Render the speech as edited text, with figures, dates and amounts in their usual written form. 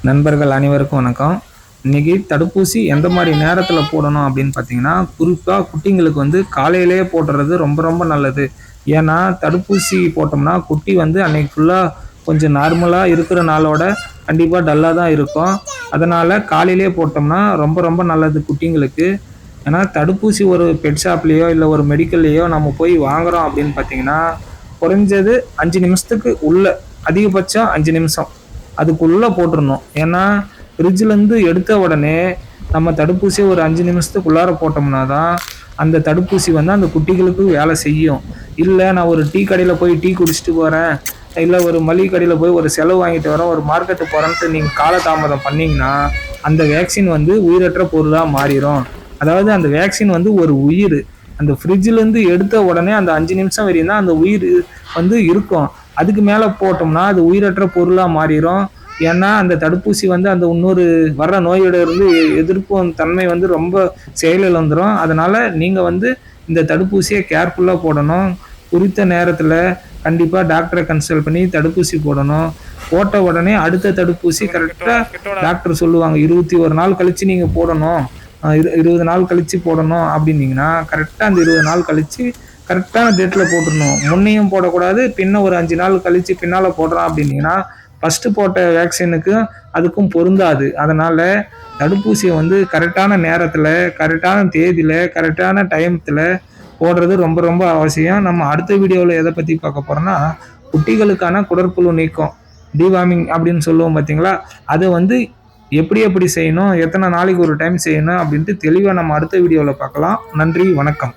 நண்பர்கள் அனைவருக்கும் வணக்கம். இன்னைக்கு தடுப்பூசி எந்த மாதிரி நேரத்தில் போடணும் அப்படின்னு பார்த்தீங்கன்னா, குறிப்பாக குட்டிங்களுக்கு வந்து காலையிலேயே போட்டுறது ரொம்ப ரொம்ப நல்லது. ஏன்னா தடுப்பூசி போட்டோம்னா குட்டி வந்து அன்னைக்கு ஃபுல்லாக கொஞ்சம் நார்மலாக இருக்கிற நாளோட கண்டிப்பாக டல்லாக தான் இருக்கும். அதனால் காலையிலேயே போட்டோம்னா ரொம்ப ரொம்ப நல்லது குட்டிங்களுக்கு. ஏன்னா தடுப்பூசி ஒரு பெட் ஷாப்லேயோ இல்லை ஒரு மெடிக்கல்லையோ நம்ம போய் வாங்குகிறோம் அப்படின்னு பார்த்தீங்கன்னா, குறைஞ்சது 5 நிமிஷத்துக்கு உள்ள, அதிகபட்சம் 5 நிமிஷம் அதுக்குள்ளே போட்டுறணும். ஏன்னா ஃப்ரிட்ஜிலேருந்து எடுத்த உடனே நம்ம தடுப்பூசியை ஒரு 5 நிமிஷத்துக்குள்ளார போட்டோம்னா தான் அந்த தடுப்பூசி வந்து அந்த குட்டிகளுக்கு வேலை செய்யும். இல்லை நான் ஒரு டீ கடையில் போய் டீ குடிச்சிட்டு போகிறேன், இல்லை ஒரு மளிகை கடையில் போய் ஒரு செலவு வாங்கிட்டு வரேன், ஒரு மார்க்கெட்டு போகிறேன்ட்டு நீங்கள் காலதாமதம் பண்ணிங்கன்னா அந்த வேக்சின் வந்து உயிரற்ற பொருளாக மாறிடும். அதாவது அந்த வேக்சின் வந்து ஒரு உயிர். அந்த ஃப்ரிட்ஜிலேருந்து எடுத்த உடனே அந்த 5 நிமிஷம் வரையும் தான் அந்த உயிர் வந்து இருக்கும். அதுக்கு மேலே போட்டோம்னா அது உயிரற்ற பொருளாக மாறிடும். ஏன்னா அந்த தடுப்பூசி வந்து அந்த இன்னொரு வர்ற நோயோட இருந்து எதிர்ப்பும் தன்மை வந்து ரொம்ப செயலிழந்துடும். அதனால் நீங்கள் வந்து இந்த தடுப்பூசியை கேர்ஃபுல்லாக போடணும். குறித்த நேரத்தில் கண்டிப்பாக டாக்டரை கன்சல்ட் பண்ணி தடுப்பூசி போடணும். போட்ட உடனே அடுத்த தடுப்பூசி கரெக்டாக டாக்டர் சொல்லுவாங்க 21 நாள் கழித்து நீங்கள் போடணும், 20 நாள் கழித்து போடணும் அப்படின்னீங்கன்னா கரெக்டாக அந்த 20 நாள் கழித்து கரெக்டான டேட்டில் போட்டுடணும். முன்னையும் போடக்கூடாது, பின்ன ஒரு 5 நாள் கழித்து பின்னால் போடுறோம் அப்படின்னீங்கன்னா ஃபஸ்ட்டு போட்ட வேக்சினுக்கும் அதுக்கும் பொருந்தாது. அதனால் தடுப்பூசியை வந்து கரெக்டான நேரத்தில், கரெக்டான தேதியில், கரெக்டான டைமத்தில் போடுறது ரொம்ப ரொம்ப அவசியம். நம்ம அடுத்த வீடியோவில் எதை பற்றி பார்க்க போகிறோன்னா, குட்டிகளுக்கான குடற்புழு நீக்கம், டிவார்மிங் அப்படின்னு சொல்லுவோம் பார்த்தீங்களா, அதை வந்து எப்படி எப்படி செய்யணும், எத்தனை நாளைக்கு ஒரு டைம் செய்யணும் அப்படின்ட்டு தெளிவாக நம்ம அடுத்த வீடியோவில் பார்க்கலாம். நன்றி, வணக்கம்.